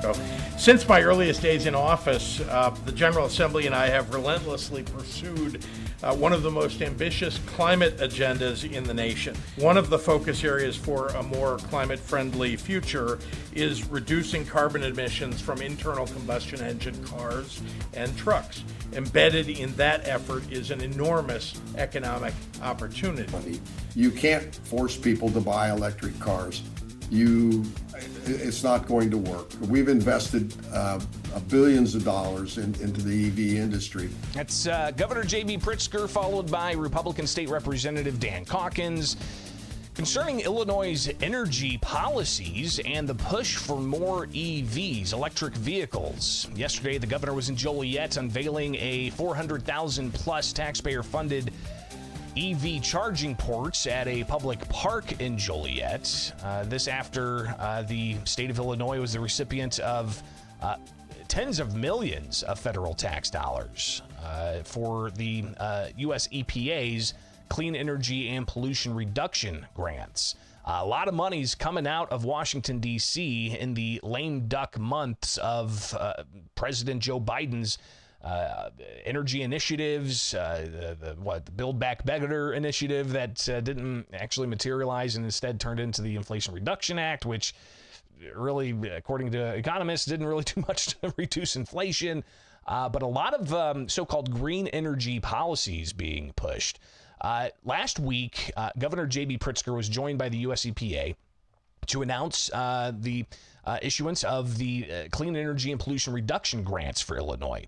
So, since my earliest days in office, the General Assembly and I have relentlessly pursued one of the most ambitious climate agendas in the nation. One of the focus areas for a more climate-friendly future is reducing carbon emissions from internal combustion engine cars and trucks. Embedded in that effort is an enormous economic opportunity. You can't force people to buy electric cars. It's not going to work. We've invested billions of dollars into the EV industry. That's Governor J.B. Pritzker, followed by Republican State Representative Dan Caulkins, concerning Illinois' energy policies and the push for more EVs, electric vehicles. Yesterday, the governor was in Joliet unveiling a 400,000-plus taxpayer-funded EV charging ports at a public park in Joliet. This after the state of Illinois was the recipient of tens of millions of federal tax dollars for the U.S. EPA's Clean Energy and Pollution Reduction grants. A lot of money's coming out of Washington, D.C. in the lame duck months of President Joe Biden's energy initiatives, the Build Back Better initiative that didn't actually materialize and instead turned into the Inflation Reduction Act, which really, according to economists, didn't really do much to reduce inflation. But a lot of so-called green energy policies being pushed. Last week, Governor J.B. Pritzker was joined by the U.S. EPA to announce the issuance of the Clean Energy and Pollution Reduction grants for Illinois.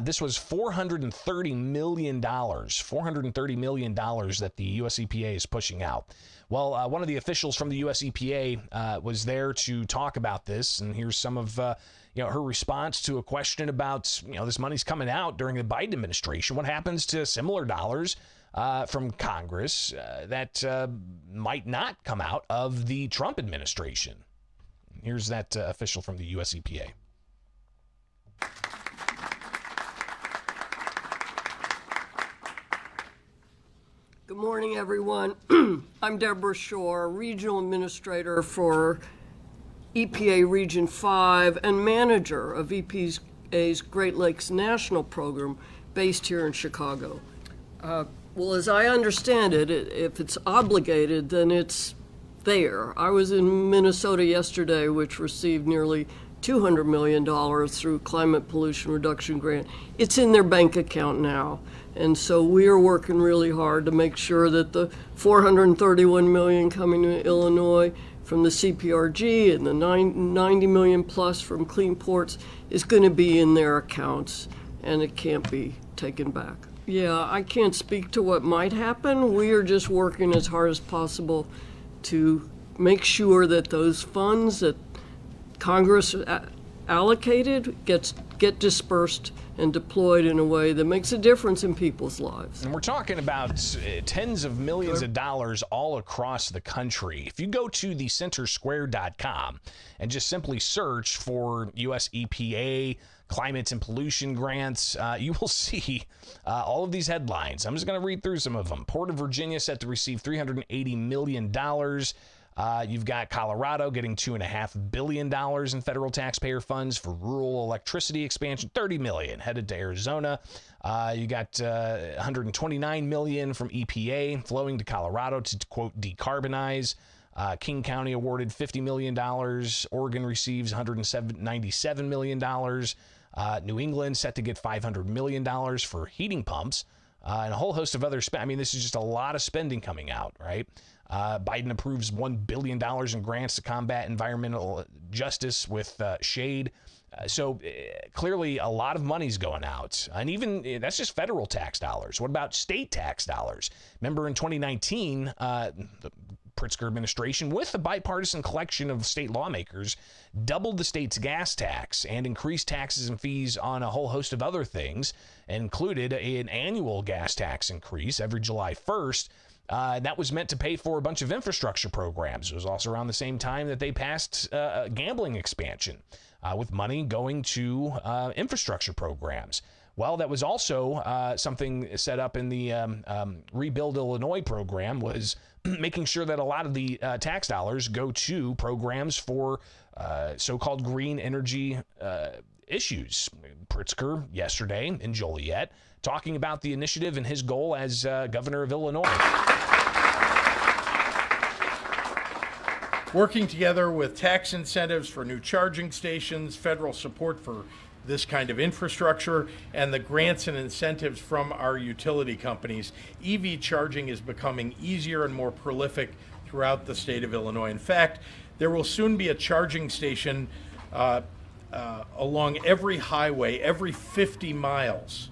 This was $430 million that the U.S. EPA is pushing out. Well, one of the officials from the U.S. EPA was there to talk about this, and here's some of her response to a question about this money's coming out during the Biden administration. What happens to similar dollars from Congress that might not come out of the Trump administration? Here's that official from the U.S. EPA. Good morning, everyone. I'm Deborah Shore, Regional Administrator for EPA Region 5 and manager of EPA's Great Lakes National Program based here in Chicago. Well, as I understand it, if it's obligated, then it's there. I was in Minnesota yesterday, which received nearly $200 million through Climate Pollution Reduction Grant. It's in their bank account now. And so we are working really hard to make sure that the $431 million coming to Illinois from the CPRG and the $90 million plus from Clean Ports is going to be in their accounts, and it can't be taken back. Yeah, I can't speak to what might happen. We are just working as hard as possible to make sure that those funds that Congress allocated get dispersed and deployed in a way that makes a difference in people's lives. And we're talking about tens of millions of dollars all across the country. If you go to thecentersquare.com and just simply search for U.S. EPA climate and pollution grants, you will see all of these headlines. I'm just going to read through some of them. Port of Virginia set to receive $380 million. You've got Colorado getting $2.5 billion in federal taxpayer funds for rural electricity expansion, $30 million headed to Arizona. You got $129 million from EPA flowing to Colorado to, quote, decarbonize. King County awarded $50 million. Oregon receives $197 million. New England set to get $500 million for heating pumps. And a whole host of other I mean, this is just a lot of spending coming out, right? Biden approves $1 billion in grants to combat environmental justice with shade. So clearly a lot of money's going out. And even that's just federal tax dollars. What about state tax dollars? Remember in 2019, the Pritzker administration, with a bipartisan collection of state lawmakers, doubled the state's gas tax and increased taxes and fees on a whole host of other things, included an annual gas tax increase every July 1st. That was meant to pay for a bunch of infrastructure programs. It was also around the same time that they passed gambling expansion with money going to infrastructure programs. Well, that was also something set up in the Rebuild Illinois program, was making sure that a lot of the tax dollars go to programs for so-called green energy issues. Pritzker yesterday in Joliet talking about the initiative and his goal as governor of Illinois. Working together with tax incentives for new charging stations, federal support for this kind of infrastructure, and the grants and incentives from our utility companies, EV charging is becoming easier and more prolific throughout the state of Illinois. In fact, there will soon be a charging station along every highway, every 50 miles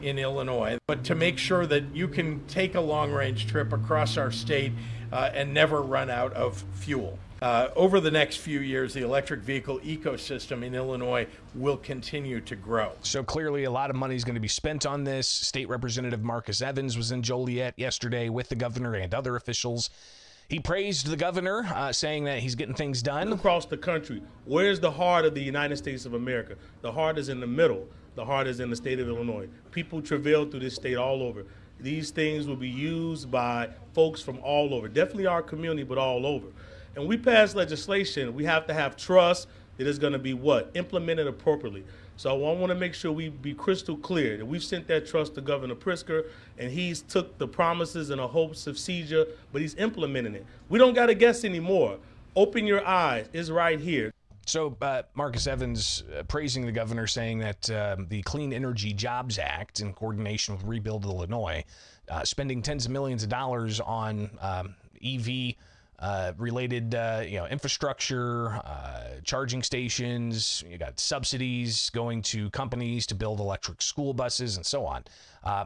in Illinois. But to make sure that you can take a long-range trip across our state and never run out of fuel. Over the next few years, the electric vehicle ecosystem in Illinois will continue to grow. So clearly a lot of money is going to be spent on this. State Representative Marcus Evans was in Joliet yesterday with the governor and other officials. He praised the governor, saying that he's getting things done. Across the country, where's the heart of the United States of America? The heart is in the middle. The heart is in the state of Illinois. People travail through this state all over. These things will be used by folks from all over, definitely our community, but all over. And we pass legislation, we have to have trust that it's going to be what? Implemented appropriately. So I want to make sure we be crystal clear that we've sent that trust to Governor Pritzker, and he's took the promises and the hopes of CEJA, but he's implementing it. We don't got to guess anymore. Open your eyes. It's right here. So Marcus Evans praising the governor, saying that the Clean Energy Jobs Act, in coordination with Rebuild Illinois, spending tens of millions of dollars on EV related infrastructure, charging stations. You got subsidies going to companies to build electric school buses and so on.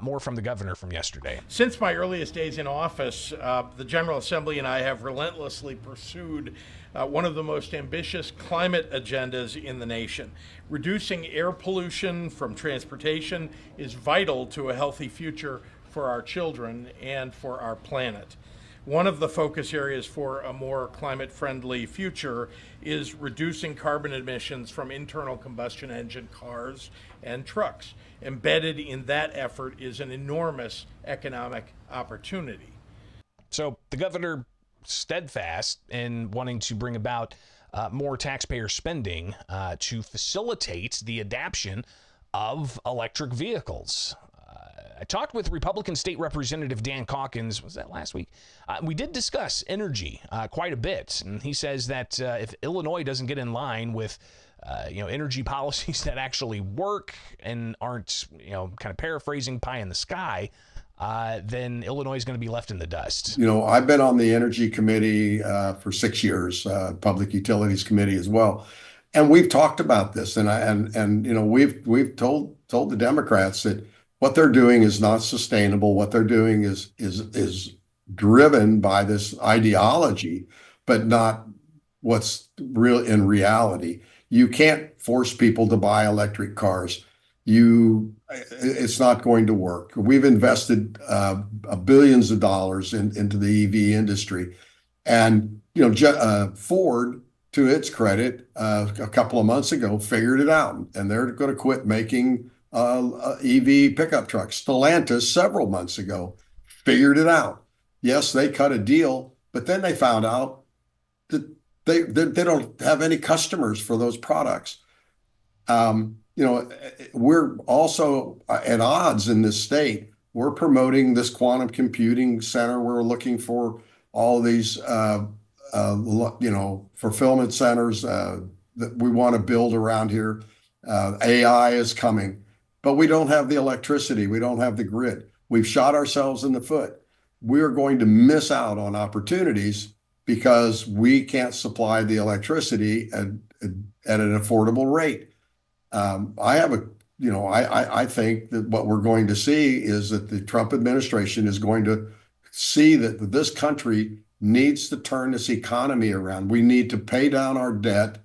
More from the governor from yesterday. Since my earliest days in office, the General Assembly and I have relentlessly pursued one of the most ambitious climate agendas in the nation. Reducing air pollution from transportation is vital to a healthy future for our children and for our planet. One of the focus areas for a more climate-friendly future is reducing carbon emissions from internal combustion engine cars and trucks. Embedded in that effort is an enormous economic opportunity. So the governor steadfast in wanting to bring about more taxpayer spending to facilitate the adoption of electric vehicles. I talked with Republican State Representative Dan Caulkins, was that last week? We did discuss energy quite a bit, and he says that if Illinois doesn't get in line with energy policies that actually work and aren't, kind of paraphrasing pie in the sky, then Illinois is going to be left in the dust. I've been on the Energy Committee for 6 years, Public Utilities Committee as well, and we've talked about this, and we've told the Democrats that what they're doing is not sustainable. What they're doing is driven by this ideology, but not what's real in reality. You can't force people to buy electric cars. It's not going to work. We've invested billions of dollars into the EV industry, and Ford, to its credit, a couple of months ago figured it out, and they're going to quit making EV pickup trucks. Stellantis several months ago figured it out. Yes, they cut a deal, but then they found out that they don't have any customers for those products. We're also at odds in this state. We're promoting this quantum computing center. We're looking for all these fulfillment centers that we want to build around here. AI is coming. But we don't have the electricity. We don't have the grid. We've shot ourselves in the foot. We're going to miss out on opportunities because we can't supply the electricity at an affordable rate. I think that what we're going to see is that the Trump administration is going to see that this country needs to turn this economy around. We need to pay down our debt,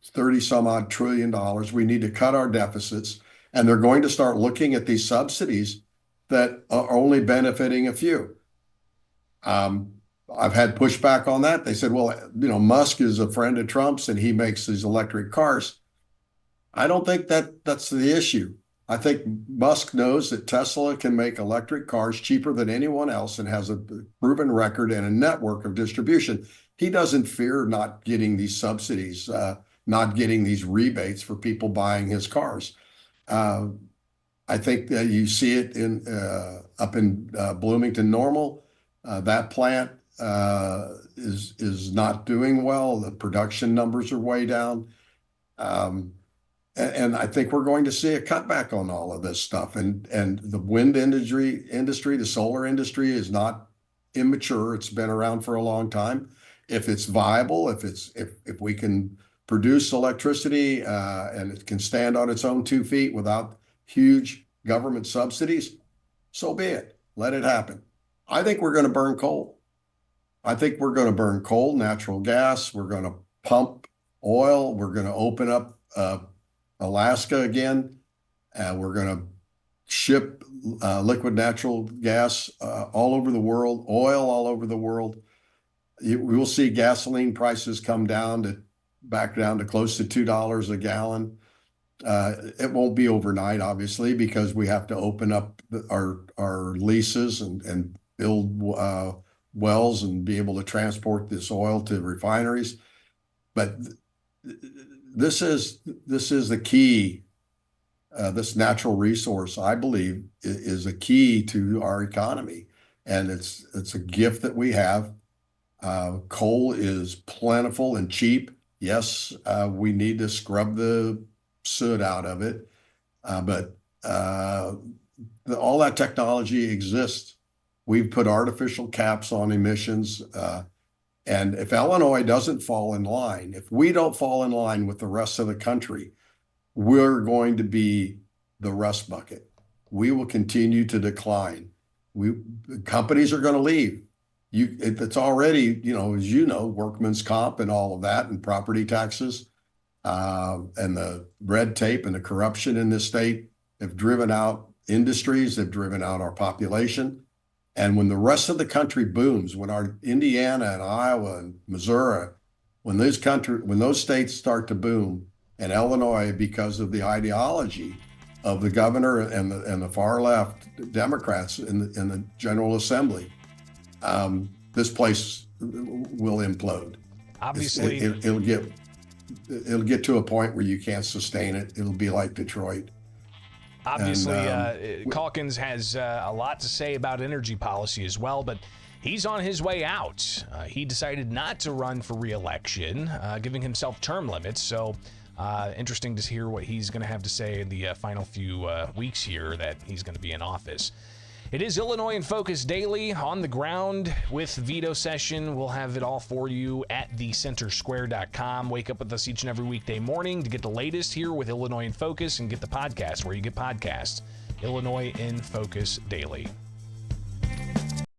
30 some odd $1 trillion. We need to cut our deficits. And they're going to start looking at these subsidies that are only benefiting a few. I've had pushback on that. They said, well, Musk is a friend of Trump's and he makes these electric cars. I don't think that's the issue. I think Musk knows that Tesla can make electric cars cheaper than anyone else and has a proven record and a network of distribution. He doesn't fear not getting these subsidies, not getting these rebates for people buying his cars. I think that you see it in up in Bloomington Normal. That plant is not doing well. The production numbers are way down. And I think we're going to see a cutback on all of this stuff. And the wind industry, the solar industry is not immature. It's been around for a long time. If it's viable, if we can produce electricity and it can stand on its own 2 feet without huge government subsidies, so be it. Let it happen. I think we're going to burn coal. I think we're going to burn coal, natural gas. We're going to pump oil. We're going to open up Alaska again. We're going to ship liquid natural gas all over the world, oil all over the world. We will see gasoline prices come back down to close to $2 a gallon. It won't be overnight, obviously, because we have to open up our leases and build wells and be able to transport this oil to refineries. But this is the key. This natural resource, I believe, is a key to our economy, and it's a gift that we have. Coal is plentiful and cheap. Yes, we need to scrub the soot out of it, but all that technology exists. We've put artificial caps on emissions. And if Illinois doesn't fall in line, if we don't fall in line with the rest of the country, we're going to be the rust bucket. We will continue to decline. Companies are going to leave. It's already, as you know, workman's comp and all of that, and property taxes, and the red tape and the corruption in this state have driven out industries, have driven out our population. And when the rest of the country booms, when our Indiana and Iowa and Missouri, when those states start to boom, and Illinois, because of the ideology of the governor and the far left Democrats in the General Assembly, this place will implode. Obviously, it'll get to a point where you can't sustain it. It'll be like Detroit. Obviously, Caulkins has a lot to say about energy policy as well, but he's on his way out. He decided not to run for re-election, giving himself term limits. So interesting to hear what he's going to have to say in the final few weeks here that he's going to be in office. It is Illinois in Focus Daily, on the ground with veto session. We'll have it all for you at thecentersquare.com. Wake up with us each and every weekday morning to get the latest here with Illinois in Focus, and get the podcast where you get podcasts. Illinois in Focus Daily.